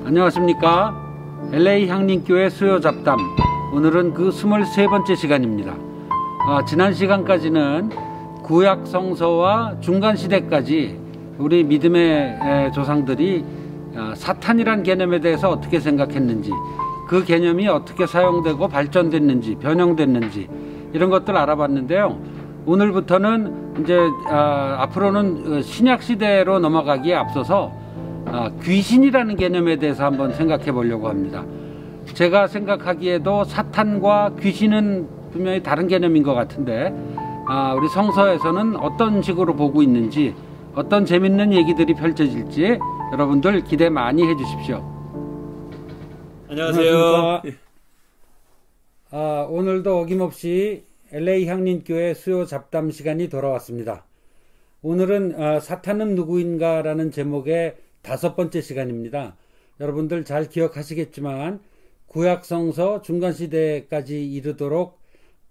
안녕하십니까. LA 향림교회 수요 잡담, 오늘은 그 23번째 시간입니다. 지난 시간까지는 구약 성서와 중간 시대까지 우리 믿음의 조상들이 사탄이란 개념에 대해서 어떻게 생각했는지, 그 개념이 어떻게 사용되고 발전됐는지, 변형됐는지, 이런 것들 알아봤는데요. 오늘부터는 이제 앞으로는 신약 시대로 넘어가기에 앞서서 귀신이라는 개념에 대해서 한번 생각해 보려고 합니다. 제가 생각하기에도 사탄과 귀신은 분명히 다른 개념인 것 같은데, 우리 성서에서는 어떤 식으로 보고 있는지, 어떤 재밌는 얘기들이 펼쳐질지 여러분들 기대 많이 해 주십시오. 안녕하세요. 오늘도 어김없이 LA 향림교회 수요 잡담 시간이 돌아왔습니다. 오늘은 사탄은 누구인가 라는 제목의 5번째 시간입니다. 여러분들 잘 기억하시겠지만 구약성서 중간시대까지 이르도록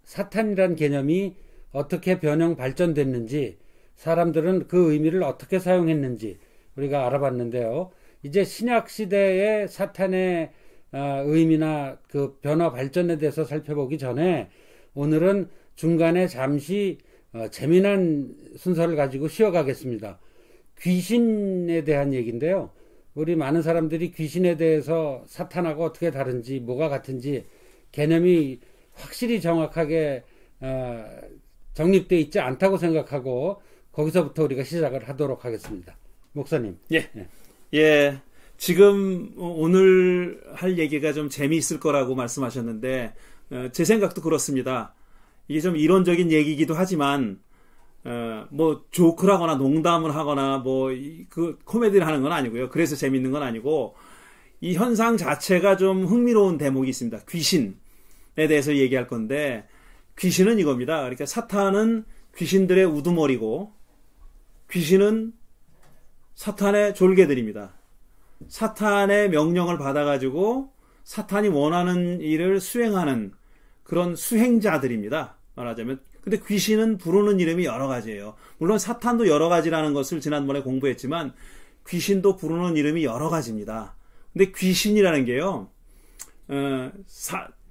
사탄이란 개념이 어떻게 변형 발전됐는지, 사람들은 그 의미를 어떻게 사용했는지 우리가 알아봤는데요. 이제 신약시대의 사탄의 의미나 그 변화 발전에 대해서 살펴보기 전에 오늘은 중간에 잠시 재미난 순서를 가지고 쉬어가겠습니다. 귀신에 대한 얘기인데요. 우리 많은 사람들이 귀신에 대해서 사탄하고 어떻게 다른지, 뭐가 같은지 개념이 확실히 정확하게 정립되어 있지 않다고 생각하고, 거기서부터 우리가 시작을 하도록 하겠습니다. 목사님. 예. 지금 오늘 할 얘기가 좀 재미있을 거라고 말씀하셨는데, 제 생각도 그렇습니다. 이게 좀 이론적인 얘기이기도 하지만, 뭐 조크를 하거나 농담을 하거나 그 코미디를 하는 건 아니고요. 그래서 재밌는 건 아니고, 이 현상 자체가 좀 흥미로운 대목이 있습니다. 귀신에 대해서 얘기할 건데, 귀신은 이겁니다. 그러니까 사탄은 귀신들의 우두머리고, 귀신은 사탄의 졸개들입니다. 사탄의 명령을 받아가지고 사탄이 원하는 일을 수행하는 그런 수행자들입니다. 말하자면. 근데 귀신은 부르는 이름이 여러 가지예요. 물론 사탄도 여러 가지라는 것을 지난번에 공부했지만 귀신도 부르는 이름이 여러 가지입니다. 근데 귀신이라는 게요,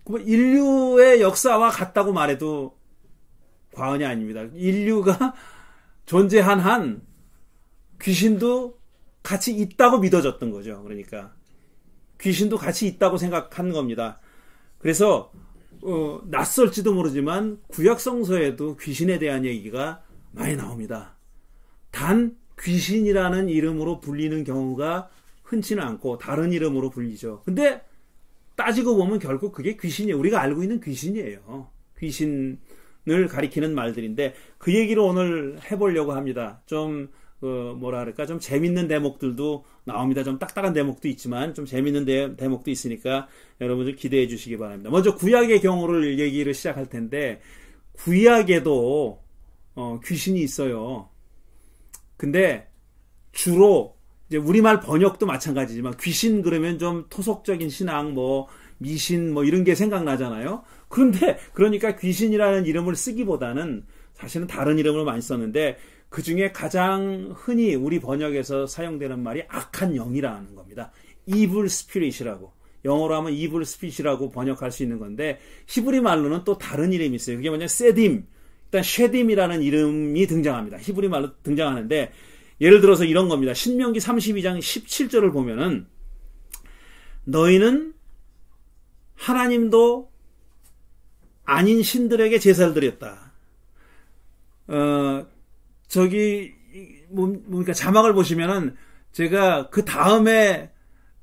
인류의 역사와 같다고 말해도 과언이 아닙니다. 인류가 존재한 한 귀신도 같이 있다고 믿어졌던 거죠. 그러니까 귀신도 같이 있다고 생각한 겁니다. 그래서 낯설지도 모르지만 구약성서에도 귀신에 대한 얘기가 많이 나옵니다. 단 귀신이라는 이름으로 불리는 경우가 흔치는 않고 다른 이름으로 불리죠. 근데 따지고 보면 결국 그게 귀신이에요. 우리가 알고 있는 귀신이에요. 귀신을 가리키는 말들인데, 그 얘기를 오늘 해보려고 합니다. 좀 좀 재밌는 대목들도 나옵니다. 좀 딱딱한 대목도 있지만 좀 재밌는 대목도 있으니까 여러분들 기대해 주시기 바랍니다. 먼저 구약의 경우를 얘기를 시작할 텐데, 구약에도 귀신이 있어요. 근데 주로 이제 우리말 번역도 마찬가지지만 귀신 그러면 좀 토속적인 신앙, 미신 이런 게 생각나잖아요. 그런데 그러니까 귀신이라는 이름을 쓰기보다는 사실은 다른 이름을 많이 썼는데, 그 중에 가장 흔히 우리 번역에서 사용되는 말이 악한 영이라는 겁니다. evil spirit이라고. 영어로 하면 evil spirit이라고 번역할 수 있는 건데, 히브리 말로는 또 다른 이름이 있어요. 그게 뭐냐, 세딤. 일단 쉐딤이라는 이름이 등장합니다. 히브리 말로 등장하는데, 예를 들어서 이런 겁니다. 신명기 32장 17절을 보면은, 너희는 하나님도 아닌 신들에게 제사를 드렸다. 그러니까 자막을 보시면은 제가 그 다음에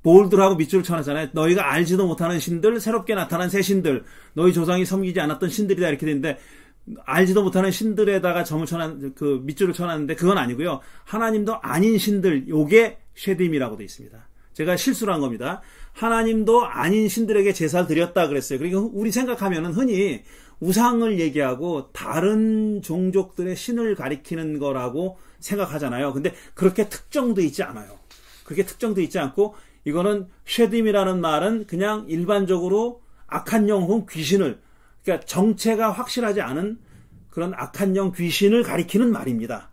볼드하고 밑줄을 쳐놨잖아요. 너희가 알지도 못하는 신들, 새롭게 나타난 새 신들, 너희 조상이 섬기지 않았던 신들이다 이렇게 되는데, 알지도 못하는 신들에다가 밑줄을 쳐놨는데 그건 아니고요. 하나님도 아닌 신들, 요게 쉐딤이라고 되어 있습니다. 제가 실수를 한 겁니다. 하나님도 아닌 신들에게 제사를 드렸다 그랬어요. 그러니까 우리 생각하면은 흔히 우상을 얘기하고 다른 종족들의 신을 가리키는 거라고 생각하잖아요. 근데 그렇게 특정돼 있지 않아요. 그렇게 특정되어 있지 않고 이거는 쉐딤이라는 말은 그냥 일반적으로 악한 영 혹은 귀신을, 그러니까 정체가 확실하지 않은 그런 악한 영 귀신을 가리키는 말입니다.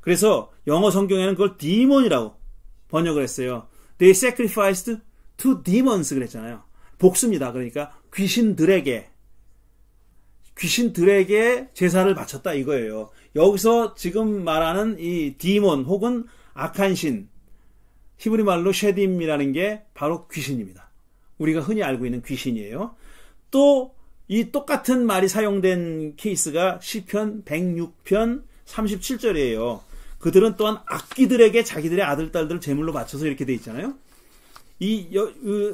그래서 영어 성경에는 그걸 디몬이라고 번역을 했어요. They sacrificed to demons 그랬잖아요. 복수입니다. 그러니까 귀신들에게 제사를 바쳤다 이거예요. 여기서 지금 말하는 이 디몬 혹은 악한 신, 히브리 말로 쉐딤이라는 게 바로 귀신입니다. 우리가 흔히 알고 있는 귀신이에요. 또 이 똑같은 말이 사용된 케이스가 시편 106편 37절이에요. 그들은 또한 악귀들에게 자기들의 아들, 딸들을 제물로 바쳐서 이렇게 돼 있잖아요.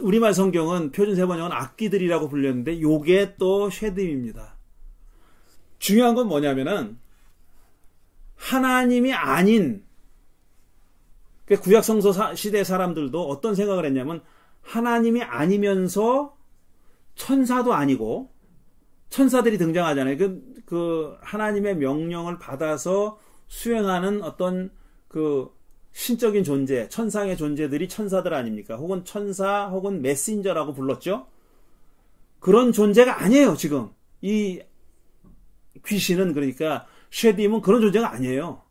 우리말 성경은 표준 세번역은 악귀들이라고 불렸는데 요게 또 쉐딤입니다. 중요한 건 뭐냐면은 하나님이 아닌, 구약 성서 시대 사람들도 어떤 생각을 했냐면 하나님이 아니면서 천사도 아니고, 천사들이 등장하잖아요. 그 하나님의 명령을 받아서 수행하는 어떤 그 신적인 존재, 천상의 존재들이 천사들 아닙니까? 혹은 천사 혹은 메신저라고 불렀죠. 그런 존재가 아니에요. 지금 이 귀신은, 그러니까 쉐딤은 그런 존재가 아니에요.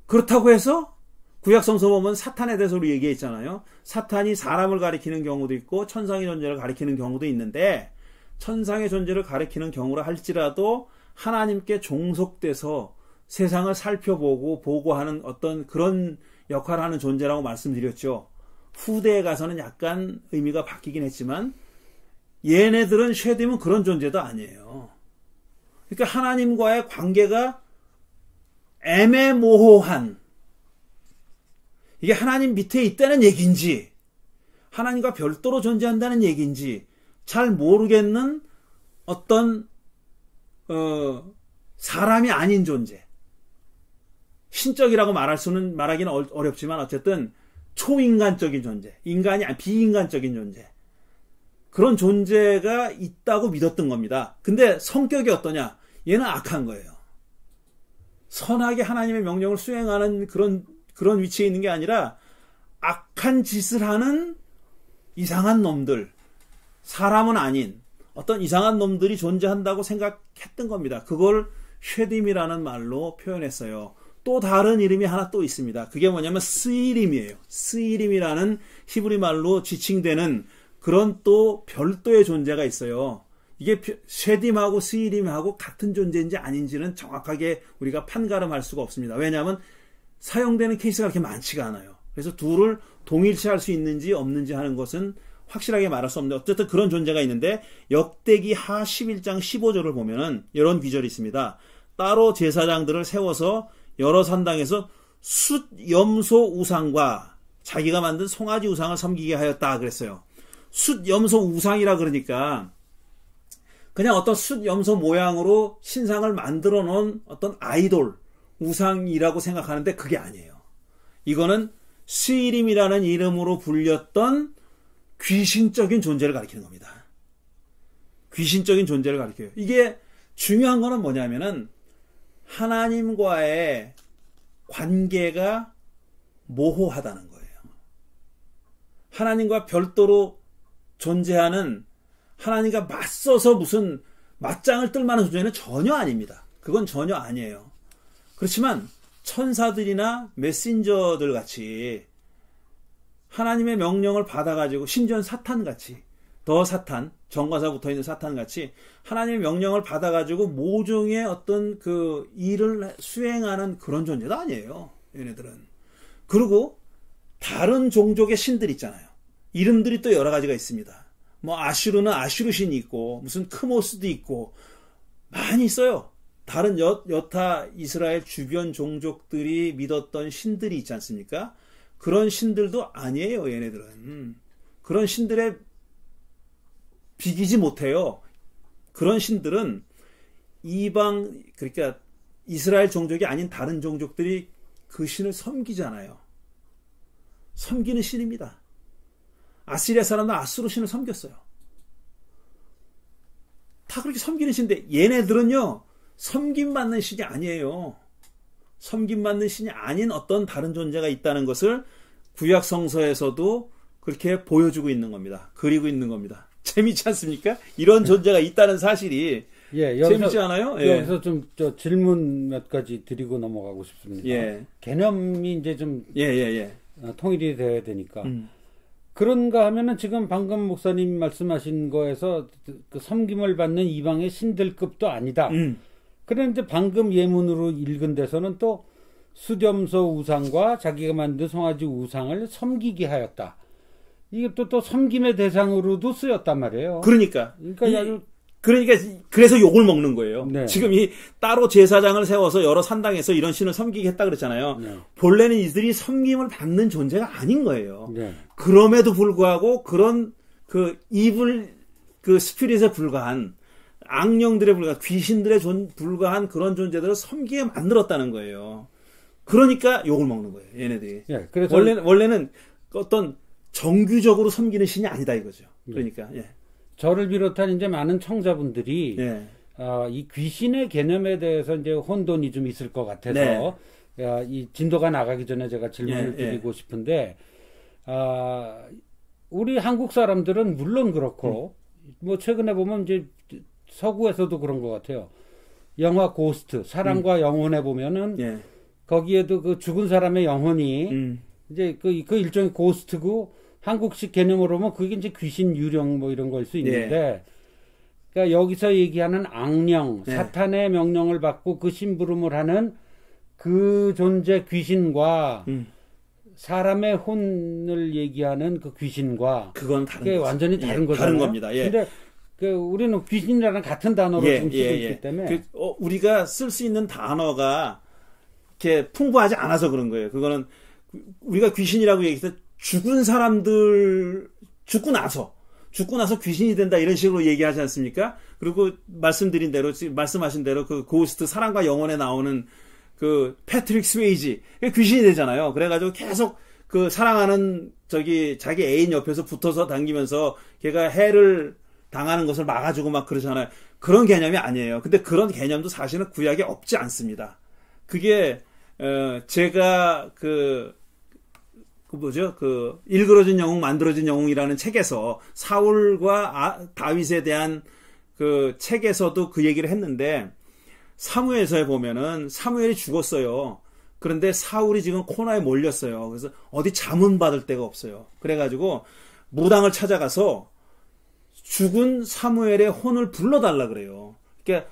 그렇다고 해서 구약 성서 보면 사탄에 대해서 우리 얘기했잖아요. 사탄이 사람을 가리키는 경우도 있고 천상의 존재를 가리키는 경우도 있는데, 천상의 존재를 가리키는 경우라 할지라도 하나님께 종속돼서 세상을 살펴보고 보고하는 어떤 그런 역할을 하는 존재라고 말씀드렸죠. 후대에 가서는 약간 의미가 바뀌긴 했지만 얘네들은 쉐딤은 그런 존재도 아니에요. 그러니까 하나님과의 관계가 애매모호한, 이게 하나님 밑에 있다는 얘기인지 하나님과 별도로 존재한다는 얘기인지 잘 모르겠는 어떤 사람이 아닌 존재, 신적이라고 말하기는 어렵지만 어쨌든 초인간적인 존재, 인간이 아니 비인간적인 존재, 그런 존재가 있다고 믿었던 겁니다. 근데 성격이 어떠냐? 얘는 악한 거예요. 선하게 하나님의 명령을 수행하는 그런 위치에 있는 게 아니라 악한 짓을 하는 이상한 놈들, 사람은 아닌 어떤 이상한 놈들이 존재한다고 생각했던 겁니다. 그걸 쉐딤이라는 말로 표현했어요. 또 다른 이름이 하나 또 있습니다. 그게 뭐냐면 스이림이에요. 스이림이라는 히브리 말로 지칭되는 그런 또 별도의 존재가 있어요. 이게 쉐딤하고 스이림하고 같은 존재인지 아닌지는 정확하게 우리가 판가름할 수가 없습니다. 왜냐하면 사용되는 케이스가 그렇게 많지가 않아요. 그래서 둘을 동일시할 수 있는지 없는지 하는 것은 확실하게 말할 수 없는데 어쨌든 그런 존재가 있는데, 역대기 하 11장 15절을 보면은 이런 기절이 있습니다. 따로 제사장들을 세워서 여러 산당에서 숫 염소 우상과 자기가 만든 송아지 우상을 섬기게 하였다 그랬어요. 숫 염소 우상이라 그러니까 그냥 어떤 숫 염소 모양으로 신상을 만들어 놓은 어떤 아이돌 우상이라고 생각하는데 그게 아니에요. 이거는 스이림이라는 이름으로 불렸던 귀신적인 존재를 가리키는 겁니다. 귀신적인 존재를 가리켜요. 이게 중요한 거는 뭐냐면은 하나님과의 관계가 모호하다는 거예요. 하나님과 별도로 존재하는, 하나님과 맞서서 무슨 맞짱을 뜰 만한 존재는 전혀 아닙니다. 그건 전혀 아니에요. 그렇지만 천사들이나 메신저들 같이 하나님의 명령을 받아가지고, 심지어는 사탄같이, 더 사탄, 정과사 붙어있는 사탄같이 하나님의 명령을 받아가지고 모종의 어떤 그 일을 수행하는 그런 존재도 아니에요. 얘네들은. 그리고 다른 종족의 신들 있잖아요. 이름들이 또 여러 가지가 있습니다. 뭐 아슈르는 아슈르 신이 있고 무슨 크모스도 있고 많이 있어요. 다른 여타 이스라엘 주변 종족들이 믿었던 신들이 있지 않습니까? 그런 신들도 아니에요. 얘네들은. 그런 신들에 비기지 못해요. 그런 신들은 이방, 그러니까 이스라엘 종족이 아닌 다른 종족들이 그 신을 섬기잖아요. 섬기는 신입니다. 아시리아 사람은 아수르 신을 섬겼어요. 다 그렇게 섬기는 신인데 얘네들은요, 섬김받는 신이 아니에요. 섬김받는 신이 아닌 어떤 다른 존재가 있다는 것을 구약 성서에서도 그렇게 보여주고 있는 겁니다. 그리고 있는 겁니다. 재미있지 않습니까? 이런 존재가 있다는 사실이 재미있지 않아요? 여기서 좀 질문 몇 가지 드리고 넘어가고 싶습니다. 개념이 이제 좀 통일이 되어야 되니까. 그런가 하면은 지금 방금 목사님 말씀하신 거에서 그 섬김을 받는 이방의 신들급도 아니다. 그런데 방금 예문으로 읽은 데서는 또 수렴소 우상과 자기가 만든 송아지 우상을 섬기게 하였다. 이게 또 섬김의 대상으로도 쓰였단 말이에요. 그러니까 그래서 욕을 먹는 거예요. 네. 지금 이 따로 제사장을 세워서 여러 산당에서 이런 신을 섬기게 했다 그랬잖아요. 네. 본래는 이들이 섬김을 받는 존재가 아닌 거예요. 네. 그럼에도 불구하고 그런 그 이블 그 스피릿에 불과한 악령들에 불과한 귀신들에 불과한 그런 존재들을 섬기게 만들었다는 거예요. 그러니까 욕을 먹는 거예요. 얘네들이. 네, 그래서 원래는 어떤 정규적으로 섬기는 신이 아니다 이거죠. 그러니까 저를 비롯한 이제 많은 청자분들이 이 귀신의 개념에 대해서 이제 혼돈이 좀 있을 것 같아서 이 진도가 나가기 전에 제가 질문을 드리고 싶은데 우리 한국 사람들은 물론 그렇고 뭐 최근에 보면 이제 서구에서도 그런 것 같아요. 영화 고스트 사랑과 영혼에 보면은 거기에도 그 죽은 사람의 영혼이 이제 그 일종의 고스트고 한국식 개념으로 보면 그게 이제 귀신 유령 뭐 이런 걸 수 있는데 그러니까 여기서 얘기하는 악령 사탄의 명령을 받고 그 심부름을 하는 그 존재 귀신과 사람의 혼을 얘기하는 그 귀신과 그건 다른 게 완전히 다른 거잖아요. 다른 겁니다. 근데 우리는 귀신이라는 같은 단어로 지금 쓰고 있기 때문에 우리가 쓸 수 있는 단어가 이렇게 풍부하지 않아서 그런 거예요. 그거는 우리가 귀신이라고 얘기해서 죽은 사람들 죽고 나서 귀신이 된다 이런 식으로 얘기하지 않습니까? 그리고 말씀드린 대로 말씀하신 대로 그 고스트 사랑과 영혼에 나오는 그 패트릭 스웨이지 귀신이 되잖아요. 그래가지고 계속 그 사랑하는 자기 애인 옆에서 붙어서 당기면서 걔가 해를 당하는 것을 막아주고 막 그러잖아요. 그런 개념이 아니에요. 근데 그런 개념도 사실은 구약에 없지 않습니다. 그게 제가 일그러진 영웅 만들어진 영웅이라는 책에서 사울과 다윗에 대한 그 책에서도 그 얘기를 했는데 사무엘서에 보면은 사무엘이 죽었어요. 그런데 사울이 지금 코너에 몰렸어요. 그래서 어디 자문 받을 데가 없어요. 그래가지고 무당을 찾아가서 죽은 사무엘의 혼을 불러달라 그래요. 그러니까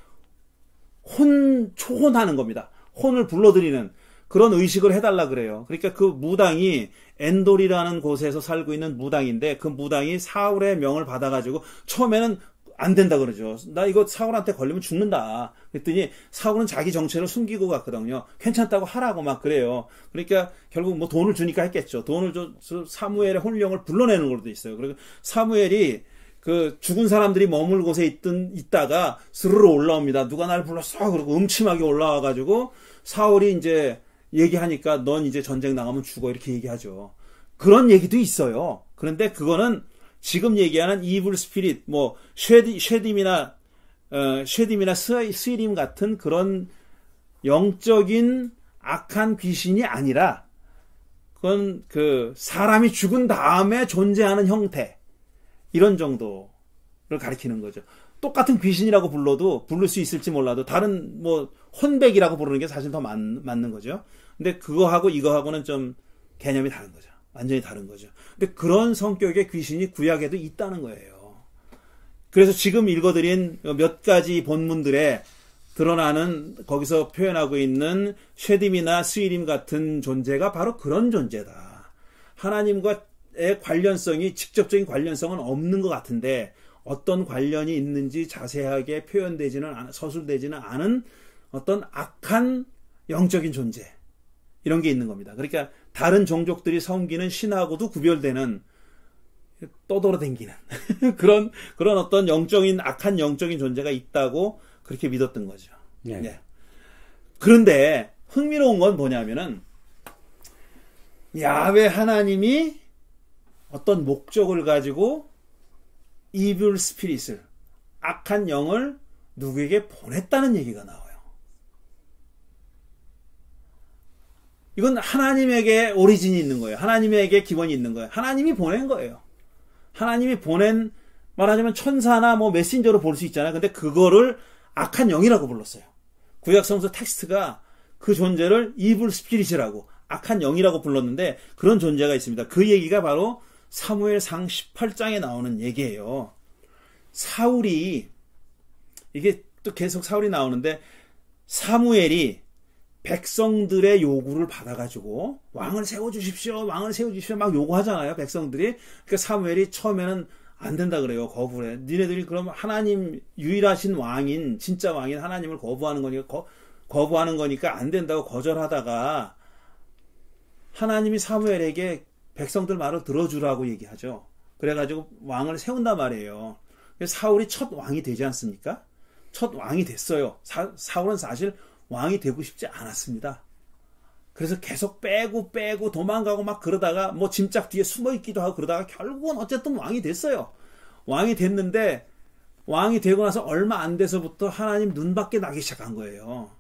초혼하는 겁니다. 혼을 불러들이는 그런 의식을 해달라 그래요. 그러니까 그 무당이 엔돌이라는 곳에서 살고 있는 무당인데 그 무당이 사울의 명을 받아가지고 처음에는 안 된다 그러죠. 나 이거 사울한테 걸리면 죽는다. 그랬더니 사울은 자기 정체를 숨기고 갔거든요. 괜찮다고 하라고 막 그래요. 그러니까 결국 뭐 돈을 주니까 했겠죠. 돈을 줘 사무엘의 혼령을 불러내는 걸로 돼 있어요. 그리고 사무엘이 그 죽은 사람들이 머물 곳에 있다가 스르르 올라옵니다. 누가 날 불렀어? 그러고 음침하게 올라와가지고 사울이 이제 얘기하니까 넌 이제 전쟁 나가면 죽어 이렇게 얘기하죠. 그런 얘기도 있어요. 그런데 그거는 지금 얘기하는 이블 스피릿 뭐 쉐딤이나 스위림 같은 그런 영적인 악한 귀신이 아니라 그건 그 사람이 죽은 다음에 존재하는 형태 이런 정도를 가리키는 거죠. 똑같은 귀신이라고 부를 수 있을지 몰라도 다른 뭐 혼백이라고 부르는 게 사실 더 맞는 거죠. 근데 그거하고 이거하고는 좀 개념이 다른 거죠. 완전히 다른 거죠. 근데 그런 성격의 귀신이 구약에도 있다는 거예요. 그래서 지금 읽어드린 몇 가지 본문들에 드러나는 거기서 표현하고 있는 쉐딤이나 스위림 같은 존재가 바로 그런 존재다. 하나님과의 관련성이 직접적인 관련성은 없는 것 같은데 어떤 관련이 있는지 자세하게 서술되지는 않은 어떤 악한 영적인 존재 이런 게 있는 겁니다. 그러니까 다른 종족들이 섬기는 신하고도 구별되는 떠돌아다니는 그런 어떤 악한 영적인 존재가 있다고 그렇게 믿었던 거죠. 네. 그런데 흥미로운 건 뭐냐면은 야훼 하나님이 어떤 목적을 가지고 이블 스피릿을 악한 영을 누구에게 보냈다는 얘기가 나와요. 이건 하나님에게 오리진이 있는 거예요. 하나님에게 기원이 있는 거예요. 하나님이 보낸 거예요. 하나님이 보낸, 말하자면 천사나 뭐 메신저로 볼 수 있잖아요. 근데 그거를 악한 영이라고 불렀어요. 구약성서 텍스트가 그 존재를 이블 스피릿이라고, 악한 영이라고 불렀는데 그런 존재가 있습니다. 그 얘기가 바로 사무엘상 18장에 나오는 얘기예요. 사울이, 이게 또 계속 사울이 나오는데, 사무엘이 백성들의 요구를 받아가지고 왕을 세워주십시오, 왕을 세워주십시오 막 요구하잖아요, 백성들이. 그러니까 사무엘이 처음에는 안 된다 그래요. 거부해. 니네들이 그럼 하나님 유일하신 왕인, 진짜 왕인 하나님을 거부하는 거니까 안 된다고 거절하다가 하나님이 사무엘에게 백성들 말을 들어주라고 얘기하죠. 그래가지고 왕을 세운단 말이에요. 사울이 첫 왕이 되지 않습니까? 첫 왕이 됐어요. 사울은 사실 왕이 되고 싶지 않았습니다. 그래서 계속 빼고 도망가고 막 그러다가 뭐 짐짝 뒤에 숨어 있기도 하고 그러다가 결국은 어쨌든 왕이 됐어요. 왕이 됐는데 왕이 되고 나서 얼마 안 돼서부터 하나님 눈밖에 나기 시작한 거예요.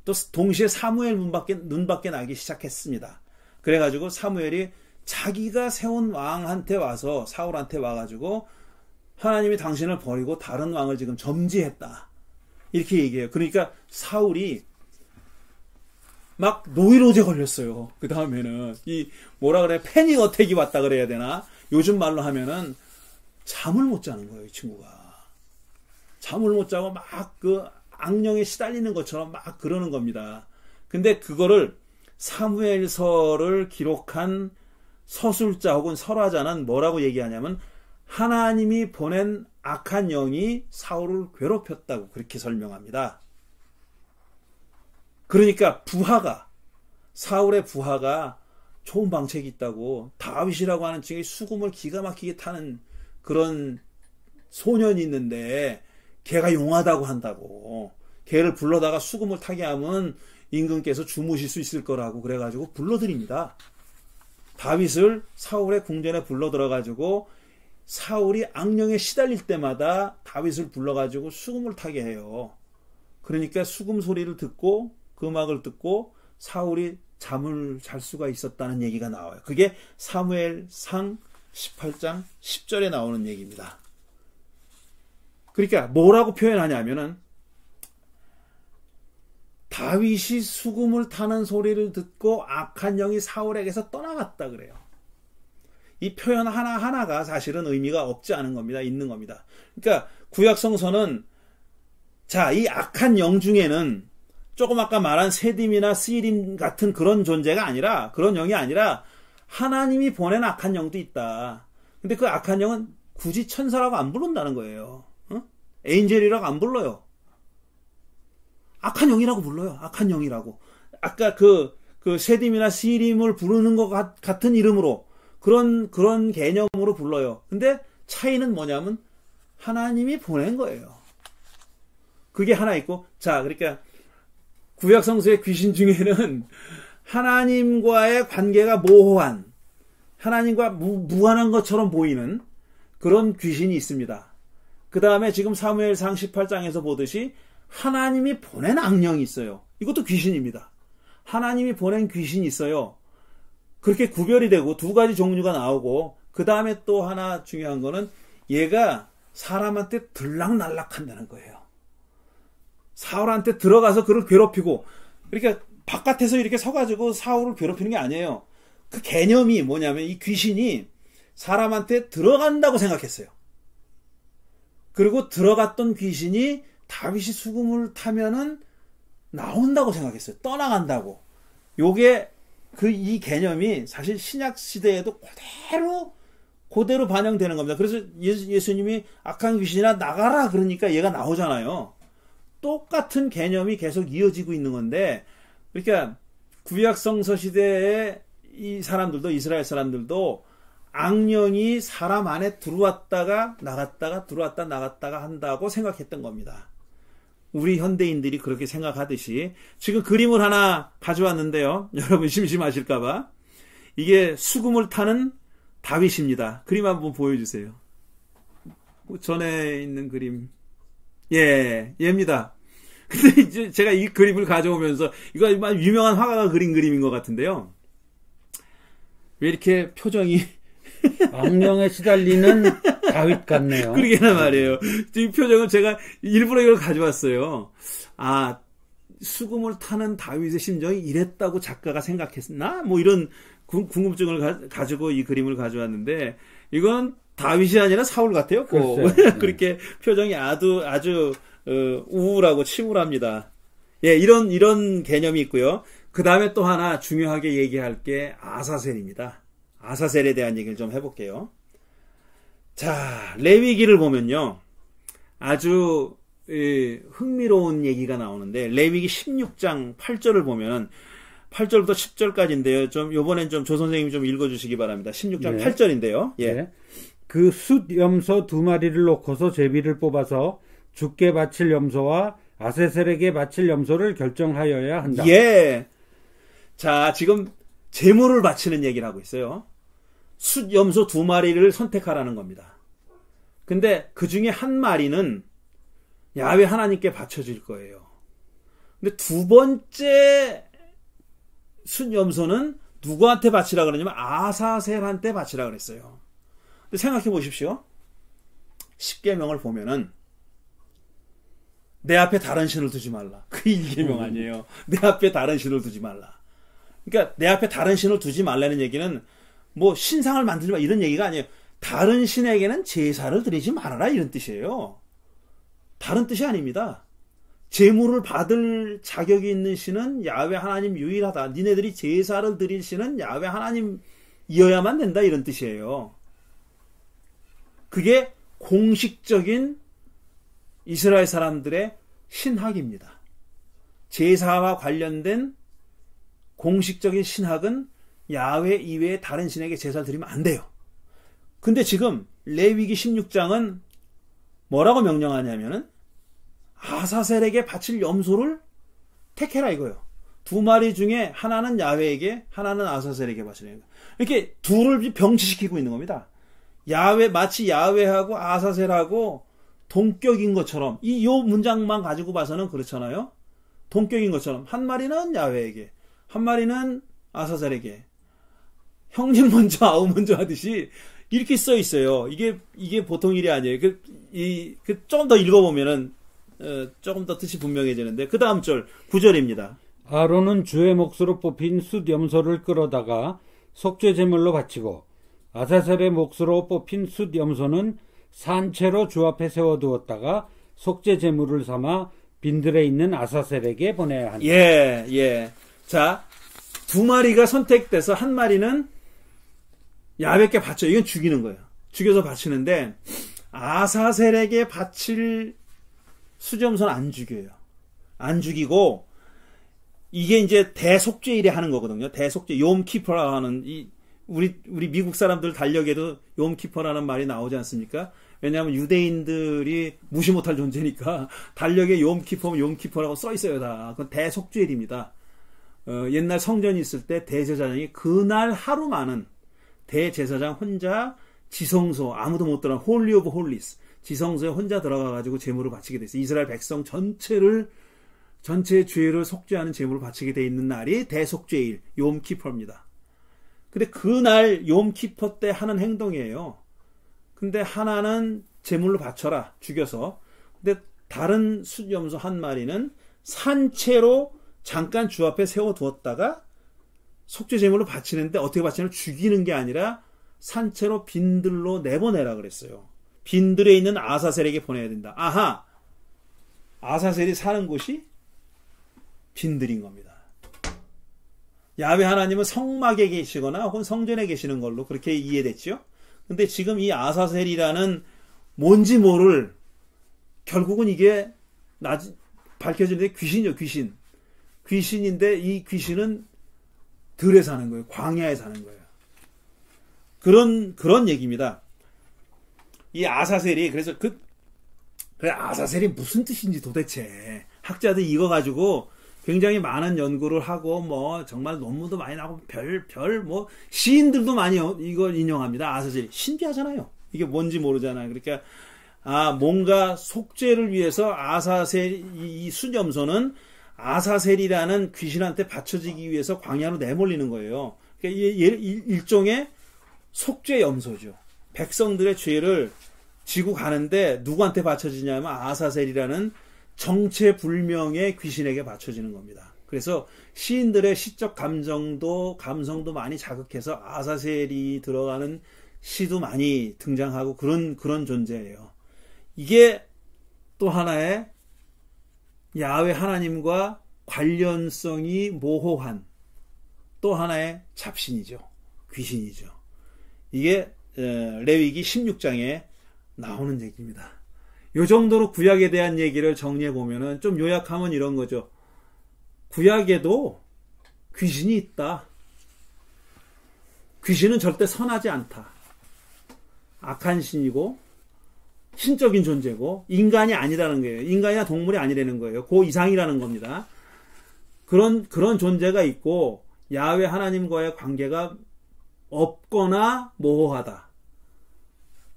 또 동시에 사무엘 눈밖에 나기 시작했습니다. 그래가지고 사무엘이 자기가 세운 왕한테 와서 사울한테 와가지고 하나님이 당신을 버리고 다른 왕을 지금 점지했다. 이렇게 얘기해요. 그러니까 사울이 막 노이로제 걸렸어요. 그 다음에는 뭐라 그래, 패닉 어택이 왔다 그래야 되나? 요즘 말로 하면은 잠을 못 자는 거예요, 이 친구가. 잠을 못 자고 막 그 악령에 시달리는 것처럼 막 그러는 겁니다. 근데 그거를 사무엘서를 기록한 서술자 혹은 설화자는 뭐라고 얘기하냐면 하나님이 보낸 악한 영이 사울을 괴롭혔다고 그렇게 설명합니다. 그러니까 사울의 부하가 좋은 방책이 있다고, 다윗이라고 하는 층이 수금을 기가 막히게 타는 그런 소년이 있는데 걔가 용하다고 한다고, 걔를 불러다가 수금을 타게 하면 임금께서 주무실 수 있을 거라고 그래가지고 불러드립니다. 다윗을 사울의 궁전에 불러 들어가지고 사울이 악령에 시달릴 때마다 다윗을 불러가지고 수금을 타게 해요. 그러니까 수금 소리를 듣고 그 음악을 듣고 사울이 잠을 잘 수가 있었다는 얘기가 나와요. 그게 사무엘상 18장 10절에 나오는 얘기입니다. 그러니까 뭐라고 표현하냐면은 다윗이 수금을 타는 소리를 듣고 악한 영이 사울에게서 떠나갔다 그래요. 이 표현 하나하나가 사실은 의미가 없지 않은 겁니다. 있는 겁니다. 그러니까 구약성서는 자, 이 악한 영 중에는 조금 아까 말한 세딤이나 스이림 같은 그런 존재가 아니라, 그런 영이 아니라 하나님이 보낸 악한 영도 있다. 근데 그 악한 영은 굳이 천사라고 안 부른다는 거예요. 에인젤이라고 안 불러요. 악한 영이라고 불러요. 악한 영이라고. 아까 그 세딤이나 스이림을 부르는 것 같은 이름으로 그런 개념으로 불러요. 근데 차이는 뭐냐면 하나님이 보낸 거예요. 그게 하나 있고, 자, 그러니까 구약성서의 귀신 중에는 하나님과의 관계가 모호한, 하나님과 무관한 것처럼 보이는 그런 귀신이 있습니다. 그 다음에 지금 사무엘상 18장에서 보듯이 하나님이 보낸 악령이 있어요. 이것도 귀신입니다. 하나님이 보낸 귀신이 있어요. 그렇게 구별이 되고 두 가지 종류가 나오고, 그 다음에 또 하나 중요한 거는 얘가 사람한테 들락날락한다는 거예요. 사울한테 들어가서 그를 괴롭히고, 그러니까 바깥에서 이렇게 서가지고 사울을 괴롭히는 게 아니에요. 그 개념이 뭐냐면 이 귀신이 사람한테 들어간다고 생각했어요. 그리고 들어갔던 귀신이 다윗이 수금을 타면은 나온다고 생각했어요. 떠나간다고. 요게 이 개념이 사실 신약 시대에도 그대로 반영되는 겁니다. 그래서 예수님이 악한 귀신이나 나가라 그러니까 얘가 나오잖아요. 똑같은 개념이 계속 이어지고 있는 건데, 그러니까 구약성서 시대에 이 사람들도, 이스라엘 사람들도 악령이 사람 안에 들어왔다가 나갔다가 들어왔다 나갔다가 한다고 생각했던 겁니다. 우리 현대인들이 그렇게 생각하듯이. 지금 그림을 하나 가져왔는데요. 여러분 심심하실까봐. 이게 수금을 타는 다윗입니다. 그림 한번 보여주세요. 전에 있는 그림. 예, 얘입니다. 근데 이제 제가 이 그림을 가져오면서 이거 유명한 화가가 그린 그림인 것 같은데요. 왜 이렇게 표정이 악령에 시달리는 다윗 같네요. 그러게나 말이에요. 이 표정은 제가 일부러 이걸 가져왔어요. 아, 수금을 타는 다윗의 심정이 이랬다고 작가가 생각했나? 뭐 이런 궁금증을 가지고 이 그림을 가져왔는데 이건 다윗이 아니라 사울 같아요. 그렇게 표정이 아주 우울하고 침울합니다. 예, 이런 개념이 있고요. 그 다음에 또 하나 중요하게 얘기할 게 아사셀입니다. 아사셀에 대한 얘기를 좀 해볼게요. 자, 레위기를 보면요. 아주 흥미로운 얘기가 나오는데 레위기 16장 8절을 보면 8절부터 10절까지인데요. 좀 요번엔 좀 조 선생님이 좀 읽어주시기 바랍니다. 16장 8절인데요. 예. 네. 그 숫 염소 2마리를 놓고서 제비를 뽑아서 주께 바칠 염소와 아사셀에게 바칠 염소를 결정하여야 한다. 예. 자, 지금 제물을 바치는 얘기를 하고 있어요. 숫 염소 2마리를 선택하라는 겁니다. 근데 그 중에 한 마리는 야훼 하나님께 바쳐질 거예요. 근데 두 번째 숫 염소는 누구한테 바치라 그러냐면 아사셀한테 바치라 그랬어요. 근데 생각해 보십시오. 십계명을 보면은 내 앞에 다른 신을 두지 말라. 그 1계명 아니에요. 내 앞에 다른 신을 두지 말라. 그러니까 내 앞에 다른 신을 두지 말라는 얘기는 뭐 신상을 만들지 마 이런 얘기가 아니에요. 다른 신에게는 제사를 드리지 말아라 이런 뜻이에요. 다른 뜻이 아닙니다. 제물을 받을 자격이 있는 신은 야훼 하나님 유일하다. 니네들이 제사를 드릴 신은 야훼 하나님이어야만 된다 이런 뜻이에요. 그게 공식적인 이스라엘 사람들의 신학입니다. 제사와 관련된 공식적인 신학은 야훼 이외에 다른 신에게 제사를 드리면 안 돼요. 근데 지금 레위기 16장은 뭐라고 명령하냐면은 아사셀에게 바칠 염소를 택해라 이거예요. 2마리 중에 하나는 야훼에게 하나는 아사셀에게 바치라. 이렇게 둘을 병치시키고 있는 겁니다. 마치 야훼하고 아사셀하고 동격인 것처럼 요 문장만 가지고 봐서는 그렇잖아요. 동격인 것처럼 한 마리는 야훼에게 한 마리는 아사셀에게 형님 먼저 아우 먼저 하듯이 이렇게 써 있어요. 이게 보통 일이 아니에요. 좀 더 읽어보면은 조금 더 뜻이 분명해지는데 그 다음 절 9절입니다. 아론은 주의 몫으로 뽑힌 숫 염소를 끌어다가 속죄 제물로 바치고 아사셀의 몫으로 뽑힌 숫 염소는 산채로 주 앞에 세워두었다가 속죄 제물을 삼아 빈들에 있는 아사셀에게 보내야 한다. 예. 자, 2마리가 선택돼서 한 마리는 야훼께 바쳐. 이건 죽이는 거예요. 죽여서 바치는데 아사셀에게 바칠 수점선 안 죽여요. 안 죽이고 이게 이제 대속죄일에 하는 거거든요. 대속죄 욤키퍼라 하는 우리 미국 사람들 달력에도 욤키퍼라는 말이 나오지 않습니까? 왜냐하면 유대인들이 무시 못할 존재니까 달력에 욤키퍼라고 써 있어요 다. 그건 대속죄일입니다. 옛날 성전이 있을 때 대제사장이 그날 하루만은 대제사장 혼자 지성소 아무도 못 들어간 홀리 오브 홀리스 지성소에 혼자 들어가가지고 제물을 바치게 됐어요. 이스라엘 백성 전체의 죄를 속죄하는 제물을 바치게 돼 있는 날이 대속죄일 욤키퍼입니다. 근데 그날 욤키퍼 때 하는 행동이에요. 근데 하나는 제물로 바쳐라 죽여서. 근데 다른 숫염소 한 마리는 산채로 잠깐 주 앞에 세워두었다가 속죄 제물로 바치는데 어떻게 바치냐면 죽이는 게 아니라 산채로 빈들로 내보내라 그랬어요. 빈들에 있는 아사셀에게 보내야 된다. 아하! 아사셀이 사는 곳이 빈들인 겁니다. 야훼 하나님은 성막에 계시거나 혹은 성전에 계시는 걸로 그렇게 이해됐죠. 근데 지금 이 아사셀이라는 뭔지 모를 결국은 이게 밝혀지는데 귀신이죠. 귀신인데 이 귀신은 들에 사는 거예요. 광야에 사는 거예요. 그런 얘기입니다. 이 아사셀이 그래서 아사셀이 무슨 뜻인지 도대체 학자들이 이거 가지고 굉장히 많은 연구를 하고 뭐 정말 논문도 많이 나오고 뭐 시인들도 많이 이걸 인용합니다. 아사셀이 신비하잖아요. 이게 뭔지 모르잖아요. 그러니까 뭔가 속죄를 위해서 이 수염소는 아사셀이라는 귀신한테 바쳐지기 위해서 광야로 내몰리는 거예요. 그러니까 일종의 속죄 염소죠. 백성들의 죄를 지고 가는데 누구한테 바쳐지냐면 아사셀이라는 정체불명의 귀신에게 바쳐지는 겁니다. 그래서 시인들의 시적 감성도 많이 자극해서 아사셀이 들어가는 시도 많이 등장하고 그런 존재예요. 이게 또 하나의 야훼 하나님과 관련성이 모호한 또 하나의 잡신이죠. 귀신이죠. 이게 레위기 16장에 나오는 얘기입니다. 이 정도로 구약에 대한 얘기를 정리해 보면은 좀 요약하면 이런 거죠. 구약에도 귀신이 있다. 귀신은 절대 선하지 않다. 악한 신이고 신적인 존재고 인간이 아니라는 거예요. 인간이나 동물이 아니라는 거예요. 그 이상이라는 겁니다. 그런 존재가 있고 야훼 하나님과의 관계가 없거나 모호하다.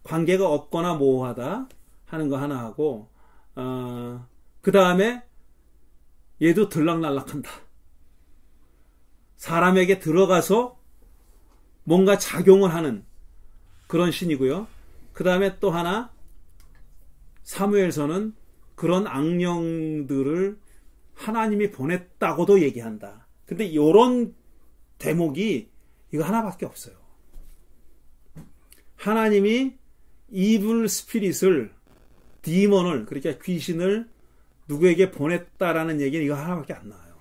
관계가 없거나 모호하다 하는 거 하나 하고 그 다음에 얘도 들락날락한다. 사람에게 들어가서 뭔가 작용을 하는 그런 신이고요. 그 다음에 또 하나 사무엘서는 그런 악령들을 하나님이 보냈다고도 얘기한다. 근데 이런 대목이 이거 하나밖에 없어요. 하나님이 이블 스피릿을 디몬을 그러니까 귀신을 누구에게 보냈다라는 얘기는 이거 하나밖에 안 나와요.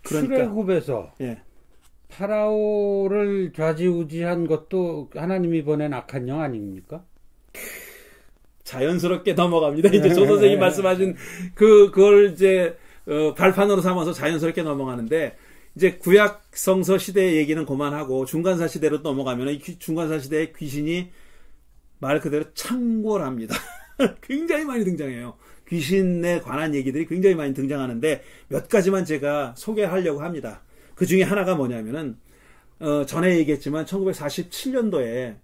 그러니까 출애굽에서 예. 파라오를 좌지우지한 것도 하나님이 보낸 악한 영 아닙니까? 자연스럽게 넘어갑니다. 이제 조 선생님 말씀하신 그걸 이제 발판으로 삼아서 자연스럽게 넘어가는데 이제 구약 성서 시대의 얘기는 그만하고 중간사 시대로 넘어가면 중간사 시대의 귀신이 말 그대로 창궐합니다. 굉장히 많이 등장해요. 귀신에 관한 얘기들이 굉장히 많이 등장하는데 몇 가지만 제가 소개하려고 합니다. 그 중에 하나가 뭐냐면은 전에 얘기했지만 1947년도에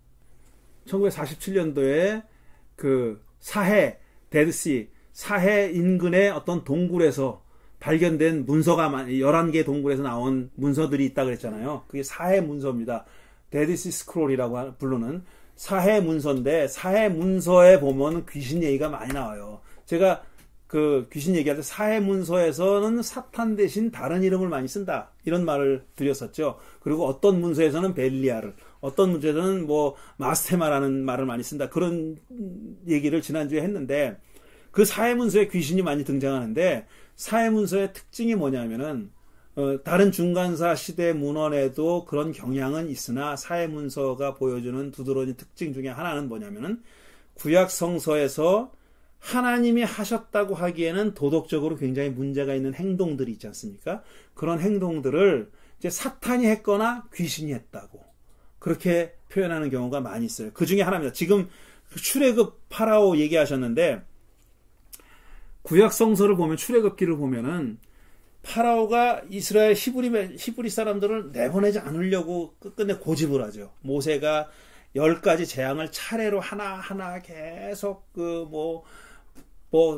그 사해 데드시 사해 인근의 어떤 동굴에서 발견된 문서가 11개 동굴에서 나온 문서들이 있다 그랬잖아요. 그게 사해 문서입니다. 데드시 스크롤이라고 부르는 사해 문서인데 사해 문서에 보면 귀신 얘기가 많이 나와요. 제가 그 귀신 얘기할 때 사해 문서에서는 사탄 대신 다른 이름을 많이 쓴다. 이런 말을 드렸었죠. 그리고 어떤 문서에서는 벨리아를, 어떤 문서에서는 뭐 마스테마라는 말을 많이 쓴다. 그런 얘기를 지난주에 했는데 그 사해 문서에 귀신이 많이 등장하는데 사해 문서의 특징이 뭐냐면은 다른 중간사 시대 문헌에도 그런 경향은 있으나 사해 문서가 보여주는 두드러진 특징 중에 하나는 뭐냐면은 구약 성서에서 하나님이 하셨다고 하기에는 도덕적으로 굉장히 문제가 있는 행동들이 있지 않습니까? 그런 행동들을 이제 사탄이 했거나 귀신이 했다고 그렇게 표현하는 경우가 많이 있어요. 그 중에 하나입니다. 지금 출애굽 파라오 얘기하셨는데 구약 성서를 보면 출애굽기를 보면은 파라오가 이스라엘 히브리 사람들을 내보내지 않으려고 끝끝내 고집을 하죠. 모세가 10가지 재앙을 차례로 하나하나 계속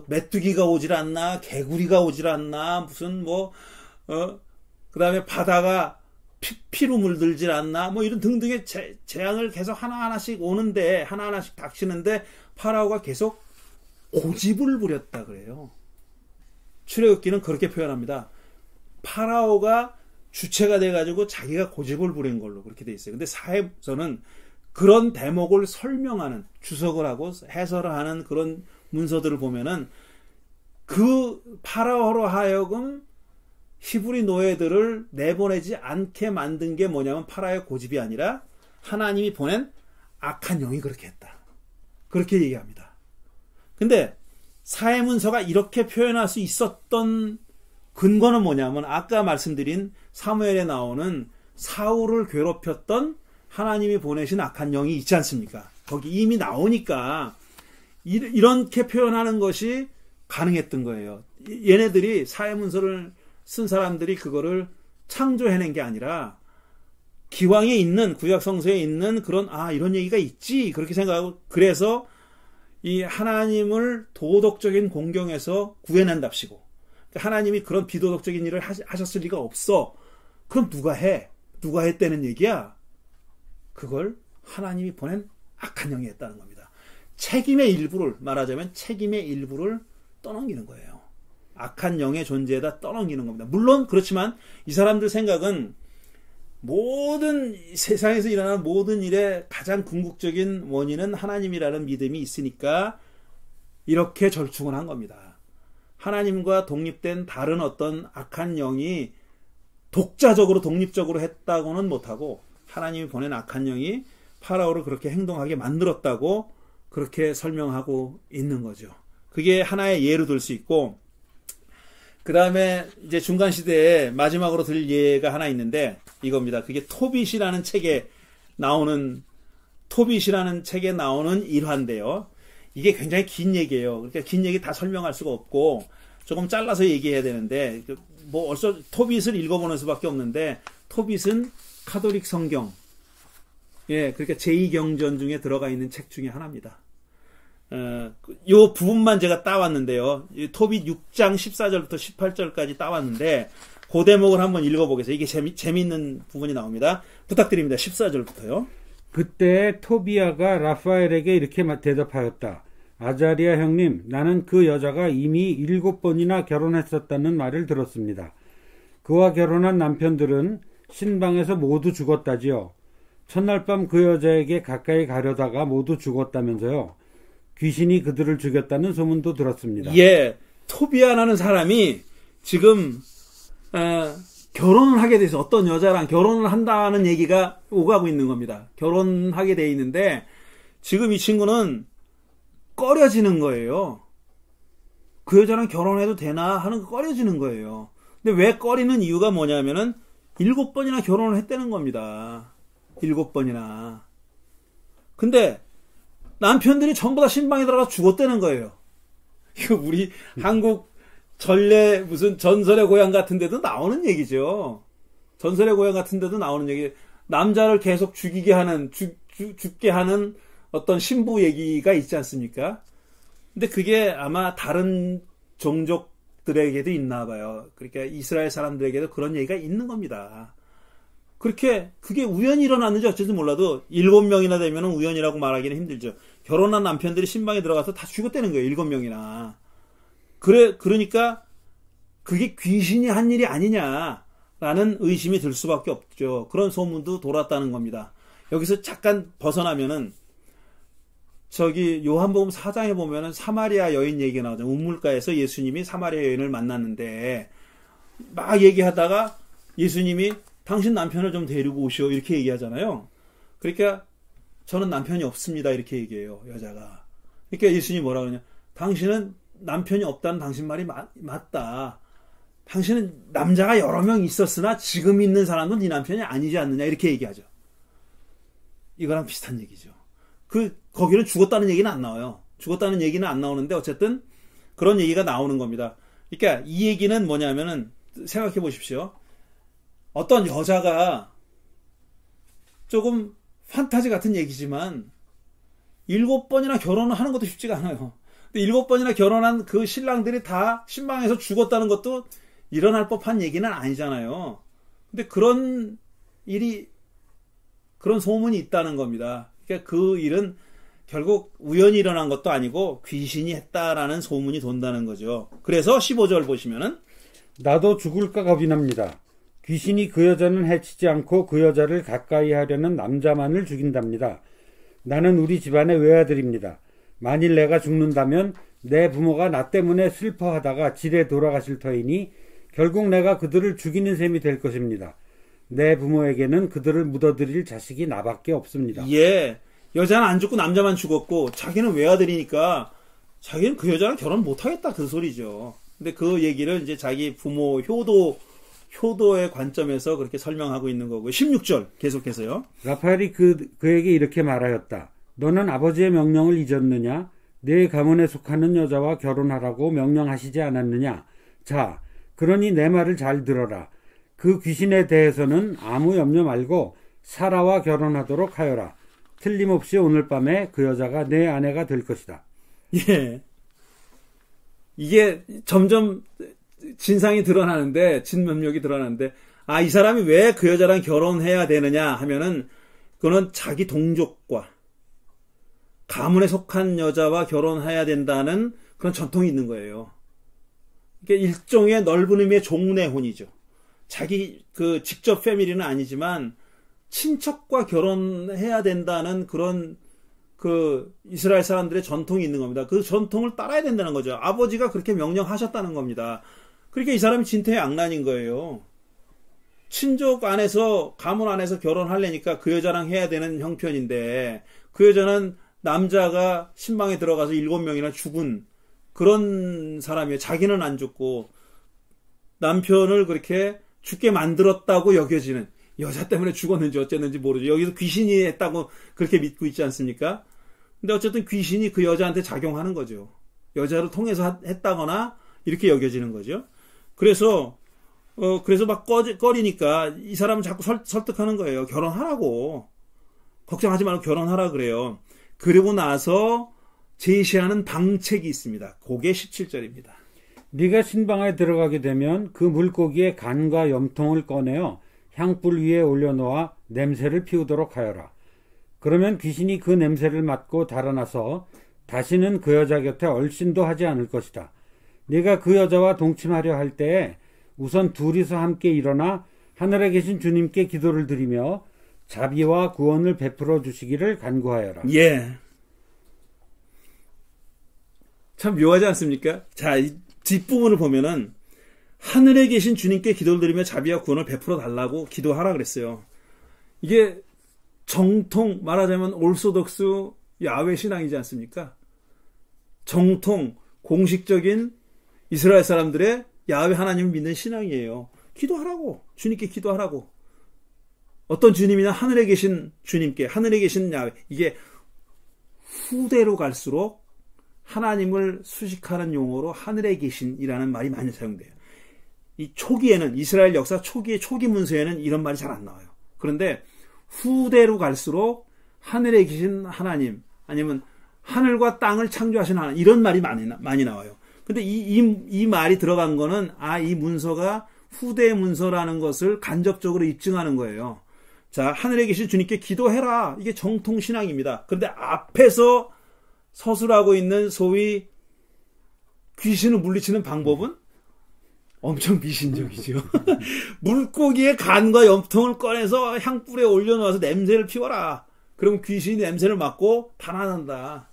메뚜기가 오질 않나, 개구리가 오질 않나, 무슨 그 다음에 바다가 피로 물들질 않나, 이런 등등의 재앙을 계속 하나하나씩 오는데, 하나하나씩 닥치는데, 파라오가 계속 고집을 부렸다 그래요. 출애굽기는 그렇게 표현합니다. 파라오가 주체가 돼가지고 자기가 고집을 부린 걸로 그렇게 돼 있어요. 근데 사해서는 그런 대목을 설명하는, 주석을 하고 해설을 하는 그런 문서들을 보면은 그 파라오로 하여금 히브리 노예들을 내보내지 않게 만든 게 뭐냐면 파라오의 고집이 아니라 하나님이 보낸 악한 영이 그렇게 했다. 그렇게 얘기합니다. 근데 사해문서가 이렇게 표현할 수 있었던 근거는 뭐냐면 아까 말씀드린 사무엘에 나오는 사울을 괴롭혔던 하나님이 보내신 악한 영이 있지 않습니까? 거기 이미 나오니까 이렇게 표현하는 것이 가능했던 거예요. 얘네들이 사해문서를 쓴 사람들이 그거를 창조해낸 게 아니라 기왕에 있는 구약 성서에 있는 그런 이런 얘기가 있지 그렇게 생각하고 그래서 이 하나님을 도덕적인 공경에서 구해낸답시고, 하나님이 그런 비도덕적인 일을 하셨을 리가 없어. 그럼 누가 해? 누가 했다는 얘기야? 그걸 하나님이 보낸 악한 영이 했다는 겁니다. 책임의 일부를, 말하자면 책임의 일부를 떠넘기는 거예요. 악한 영의 존재에다 떠넘기는 겁니다. 물론 그렇지만 이 사람들 생각은 모든 세상에서 일어나는 모든 일의 가장 궁극적인 원인은 하나님이라는 믿음이 있으니까 이렇게 절충을 한 겁니다. 하나님과 독립된 다른 어떤 악한 영이 독자적으로 독립적으로 했다고는 못하고 하나님이 보낸 악한 영이 파라오를 그렇게 행동하게 만들었다고 그렇게 설명하고 있는 거죠. 그게 하나의 예로 들 수 있고, 그 다음에 이제 중간시대에 마지막으로 들 예가 하나 있는데 이겁니다. 그게 토빗이라는 책에 나오는 일화인데요. 이게 굉장히 긴 얘기예요. 그러니까 긴 얘기 다 설명할 수가 없고 조금 잘라서 얘기해야 되는데, 뭐 벌써 토빗을 읽어보는 수밖에 없는데, 토빗은 카톨릭 성경, 그러니까 제2경전 중에 들어가 있는 책 중에 하나입니다. 요 부분만 제가 따왔는데요. 토빗 6장 14절부터 18절까지 따왔는데 그 대목을 한번 읽어보겠습니다. 이게 재미있는 부분이 나옵니다. 부탁드립니다. 14절부터요. 그때 토비아가 라파엘에게 이렇게 대답하였다. 아자리아 형님, 나는 그 여자가 이미 7번이나 결혼했었다는 말을 들었습니다. 그와 결혼한 남편들은 신방에서 모두 죽었다지요. 첫날 밤 그 여자에게 가까이 가려다가 모두 죽었다면서요. 귀신이 그들을 죽였다는 소문도 들었습니다. 예, 토비아라는 사람이 지금 결혼을 하게 돼서 어떤 여자랑 결혼을 한다는 얘기가 오가고 있는 겁니다. 결혼하게 돼 있는데 지금 이 친구는 꺼려지는 거예요. 그 여자랑 결혼해도 되나 하는 거 꺼려지는 거예요. 근데 왜 꺼리는 이유가 뭐냐면은 7번이나 결혼을 했다는 겁니다. 7번이나. 근데 남편들이 전부 다 신방에 들어가 죽었다는 거예요. 이거 우리 한국 전래 무슨 전설의 고향 같은 데도 나오는 얘기죠. 전설의 고향 같은 데도 나오는 얘기. 남자를 계속 죽이게 하는, 죽게 하는 어떤 신부 얘기가 있지 않습니까? 근데 그게 아마 다른 종족들에게도 있나 봐요. 그러니까 이스라엘 사람들에게도 그런 얘기가 있는 겁니다. 그렇게 그게 우연히 일어났는지 어쨌든 몰라도 7명이나 되면 우연이라고 말하기는 힘들죠. 결혼한 남편들이 신방에 들어가서 다 죽었다는 거예요. 7명이나. 그러니까 그게 귀신이 한 일이 아니냐라는 의심이 들 수밖에 없죠. 그런 소문도 돌았다는 겁니다. 여기서 잠깐 벗어나면은 저기 요한복음 4장에 보면은 사마리아 여인 얘기가 나오잖아요. 우물가에서 예수님이 사마리아 여인을 만났는데 막 얘기하다가 예수님이 당신 남편을 좀 데리고 오시오 이렇게 얘기하잖아요. 그러니까 저는 남편이 없습니다 이렇게 얘기해요. 여자가. 그러니까 예수님이 뭐라 그러냐. 당신은 남편이 없다는 당신 말이 맞다. 당신은 남자가 여러 명 있었으나 지금 있는 사람은 네 남편이 아니지 않느냐 이렇게 얘기하죠. 이거랑 비슷한 얘기죠. 거기는 죽었다는 얘기는 안 나와요. 죽었다는 얘기는 안 나오는데 어쨌든 그런 얘기가 나오는 겁니다. 그러니까 이 얘기는 뭐냐면은 생각해 보십시오. 어떤 여자가 조금 판타지 같은 얘기지만 7번이나 결혼을 하는 것도 쉽지가 않아요. 근데 7번이나 결혼한 그 신랑들이 다 신방에서 죽었다는 것도 일어날 법한 얘기는 아니잖아요. 근데 그런 소문이 있다는 겁니다. 그러니까 그 일은 결국 우연히 일어난 것도 아니고 귀신이 했다라는 소문이 돈다는 거죠. 그래서 15절 보시면은 나도 죽을까 겁이 납니다. 귀신이 그 여자는 해치지 않고 그 여자를 가까이 하려는 남자만을 죽인답니다. 나는 우리 집안의 외아들입니다. 만일 내가 죽는다면 내 부모가 나 때문에 슬퍼하다가 지레 돌아가실 터이니 결국 내가 그들을 죽이는 셈이 될 것입니다. 내 부모에게는 그들을 묻어드릴 자식이 나밖에 없습니다. 예, 여자는 안 죽고 남자만 죽었고 자기는 외아들이니까 자기는 그 여자랑 결혼 못하겠다 그 소리죠. 근데 그 얘기를 이제 자기 부모 효도의 관점에서 그렇게 설명하고 있는 거고요. 16절 계속해서요. 라파엘이 그에게 이렇게 말하였다. 너는 아버지의 명령을 잊었느냐? 내 가문에 속하는 여자와 결혼하라고 명령하시지 않았느냐? 자, 그러니 내 말을 잘 들어라. 그 귀신에 대해서는 아무 염려 말고 사라와 결혼하도록 하여라. 틀림없이 오늘 밤에 그 여자가 내 아내가 될 것이다. 예. 이게 점점 진상이 드러나는데, 진면목이 드러나는데, 아, 이 사람이 왜 그 여자랑 결혼해야 되느냐 하면은, 그거는 자기 동족과 가문에 속한 여자와 결혼해야 된다는 그런 전통이 있는 거예요. 이게 일종의 넓은 의미의 종례혼이죠. 자기 그 직접 패밀리는 아니지만 친척과 결혼해야 된다는 그런 그 이스라엘 사람들의 전통이 있는 겁니다. 그 전통을 따라야 된다는 거죠. 아버지가 그렇게 명령하셨다는 겁니다. 그러니까 이 사람이 진퇴양난인 거예요. 친족 안에서 가문 안에서 결혼하려니까 그 여자랑 해야 되는 형편인데 그 여자는 남자가 신방에 들어가서 7명이나 죽은 그런 사람이에요. 자기는 안 죽고 남편을 그렇게 죽게 만들었다고 여겨지는, 여자 때문에 죽었는지 어쨌는지 모르죠. 여기서 귀신이 했다고 그렇게 믿고 있지 않습니까? 근데 어쨌든 귀신이 그 여자한테 작용하는 거죠. 여자를 통해서 했다거나 이렇게 여겨지는 거죠. 그래서 막 꺼리니까 이 사람은 자꾸 설득하는 거예요. 결혼하라고. 걱정하지 말고 결혼하라 그래요. 그리고 나서 제시하는 방책이 있습니다. 그게 17절입니다. 네가 신방에 들어가게 되면 그 물고기의 간과 염통을 꺼내어 향불 위에 올려놓아 냄새를 피우도록 하여라. 그러면 귀신이 그 냄새를 맡고 달아나서 다시는 그 여자 곁에 얼씬도 하지 않을 것이다. 네가 그 여자와 동침하려 할 때에 우선 둘이서 함께 일어나 하늘에 계신 주님께 기도를 드리며 자비와 구원을 베풀어 주시기를 간구하여라. 예. 참 묘하지 않습니까? 자, 이 뒷부분을 보면은 하늘에 계신 주님께 기도를 드리며 자비와 구원을 베풀어 달라고 기도하라 그랬어요. 이게 정통, 말하자면 올소독스 야훼 신앙이지 않습니까? 정통, 공식적인 이스라엘 사람들의 야훼 하나님을 믿는 신앙이에요. 기도하라고, 주님께 기도하라고. 어떤 주님이나 하늘에 계신 주님께, 하늘에 계신 야훼, 이게 후대로 갈수록 하나님을 수식하는 용어로 하늘에 계신이라는 말이 많이 사용돼요. 이 초기에는, 이스라엘 역사 초기의 초기 문서에는 이런 말이 잘 안 나와요. 그런데 후대로 갈수록 하늘에 계신 하나님, 아니면 하늘과 땅을 창조하신 하나님, 이런 말이 많이 나와요. 근데 이 말이 들어간 거는, 이 문서가 후대 문서라는 것을 간접적으로 입증하는 거예요. 자, 하늘에 계신 주님께 기도해라. 이게 정통신앙입니다. 그런데 앞에서 서술하고 있는 소위 귀신을 물리치는 방법은 엄청 미신적이죠. 물고기의 간과 염통을 꺼내서 향불에 올려놓아서 냄새를 피워라. 그러면 귀신이 냄새를 맡고 달아난다.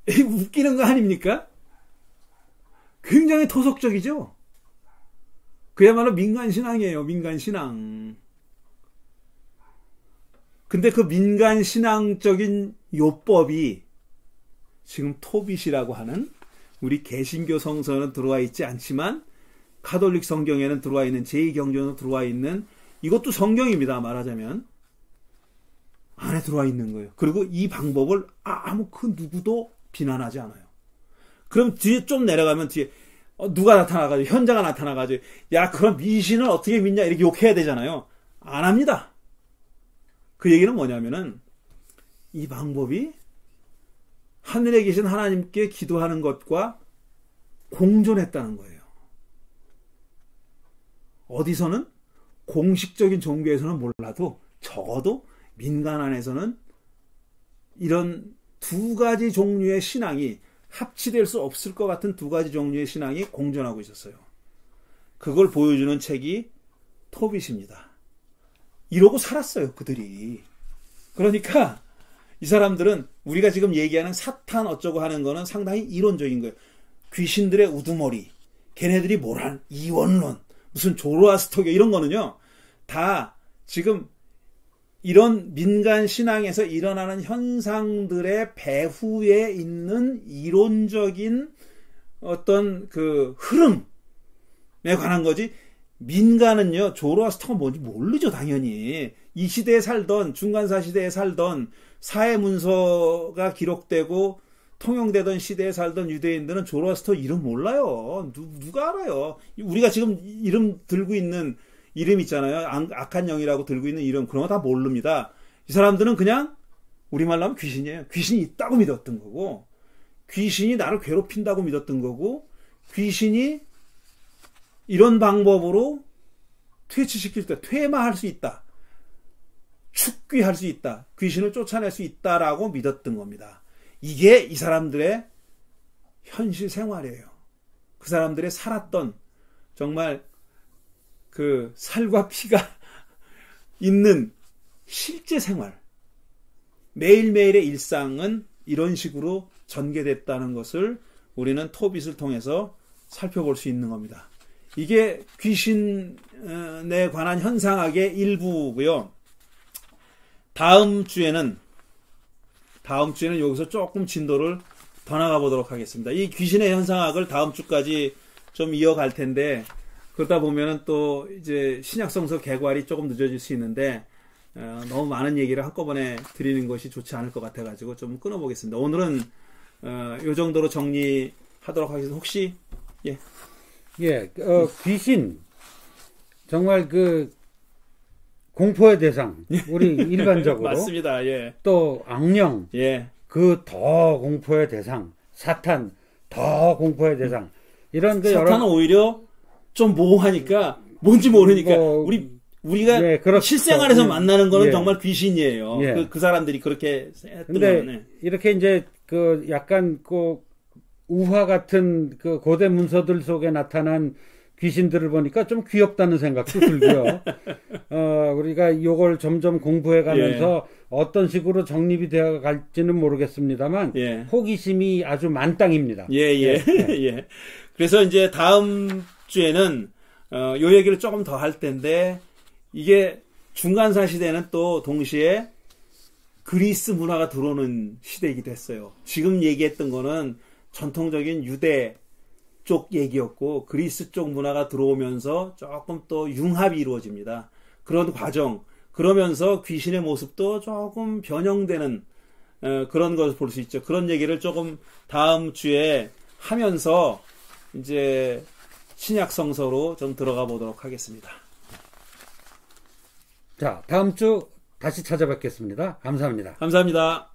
웃기는 거 아닙니까? 굉장히 토속적이죠. 그야말로 민간신앙이에요. 민간신앙. 근데 그 민간신앙적인 요법이 지금 토빗이라고 하는, 우리 개신교 성서는 들어와 있지 않지만 가톨릭 성경에는 들어와 있는, 제2경전으로 들어와 있는, 이것도 성경입니다. 말하자면 안에 들어와 있는 거예요. 그리고 이 방법을 아무 그 누구도 비난하지 않아요. 그럼 뒤에 좀 내려가면 뒤에 누가 나타나가지고, 현자가 나타나가지고, 야, 그럼 미신을 어떻게 믿냐 이렇게 욕해야 되잖아요. 안 합니다. 그 얘기는 뭐냐면은 이 방법이 하늘에 계신 하나님께 기도하는 것과 공존했다는 거예요. 어디서는, 공식적인 종교에서는 몰라도 적어도 민간 안에서는 이런 두 가지 종류의 신앙이 합치될 수 없을 것 같은 두 가지 종류의 신앙이 공존하고 있었어요. 그걸 보여주는 책이 토빗입니다. 이러고 살았어요, 그들이. 그러니까 이 사람들은 우리가 지금 얘기하는 사탄 어쩌고 하는 거는 상당히 이론적인 거예요. 귀신들의 우두머리, 걔네들이 뭐란 이원론, 무슨 조로아스터교 이런 거는요, 다 지금 이런 민간 신앙에서 일어나는 현상들의 배후에 있는 이론적인 어떤 그 흐름에 관한 거지, 민간은요, 조로아스터가 뭔지 모르죠, 당연히. 이 시대에 살던, 중간사 시대에 살던, 사회 문서가 기록되고 통용되던 시대에 살던 유대인들은 조로아스터 이름 몰라요. 누가 알아요? 우리가 지금 이름 들고 있는 이름 있잖아요. 악한 영이라고 들고 있는 이름, 그런 거 다 모릅니다. 이 사람들은 그냥 우리말로 하면 귀신이에요. 귀신이 있다고 믿었던 거고, 귀신이 나를 괴롭힌다고 믿었던 거고, 귀신이 이런 방법으로 퇴치시킬 때 퇴마할 수 있다. 축귀할 수 있다. 귀신을 쫓아낼 수 있다라고 믿었던 겁니다. 이게 이 사람들의 현실 생활이에요. 그 사람들의 살았던 정말 그 살과 피가 있는 실제 생활. 매일매일의 일상은 이런 식으로 전개됐다는 것을 우리는 토빗을 통해서 살펴볼 수 있는 겁니다. 이게 귀신에 관한 현상학의 일부고요. 다음 주에는 여기서 조금 진도를 더 나가 보도록 하겠습니다. 이 귀신의 현상학을 다음 주까지 좀 이어갈 텐데, 그러다 보면은 또 이제 신약성서 개괄이 조금 늦어질 수 있는데, 너무 많은 얘기를 한꺼번에 드리는 것이 좋지 않을 것 같아가지고 좀 끊어보겠습니다. 오늘은 요 정도로 정리하도록 하겠습니다. 혹시 귀신 정말 그 공포의 대상, 우리 일반적으로 맞습니다. 예. 또 악령, 예. 그 더 공포의 대상, 사탄 더 공포의 대상, 이런 그 사탄은 여러 오히려 좀 모호하니까 뭔지 모르니까 우리가 예, 그렇죠. 실생활에서 만나는 거는 예. 정말 귀신이에요. 예. 그 사람들이 그렇게 했던 근데 거는. 이렇게 이제 그 약간 그 우화 같은 그 고대 문서들 속에 나타난 귀신들을 보니까 좀 귀엽다는 생각도 들고요. 우리가 요걸 점점 공부해 가면서 어떤 식으로 정립이 되어 갈지는 모르겠습니다만 호기심이 아주 만땅입니다. 예. 그래서 이제 다음 주에는 요 얘기를 조금 더 할 텐데, 이게 중간사 시대는 또 동시에 그리스 문화가 들어오는 시대이기도 했어요. 지금 얘기했던 거는 전통적인 유대 쪽 얘기였고, 그리스 쪽 문화가 들어오면서 조금 또 융합이 이루어집니다. 그런 과정, 그러면서 귀신의 모습도 조금 변형되는 그런 것을 볼 수 있죠. 그런 얘기를 조금 다음 주에 하면서 이제 신약 성서로 좀 들어가 보도록 하겠습니다. 자, 다음 주 다시 찾아뵙겠습니다. 감사합니다. 감사합니다.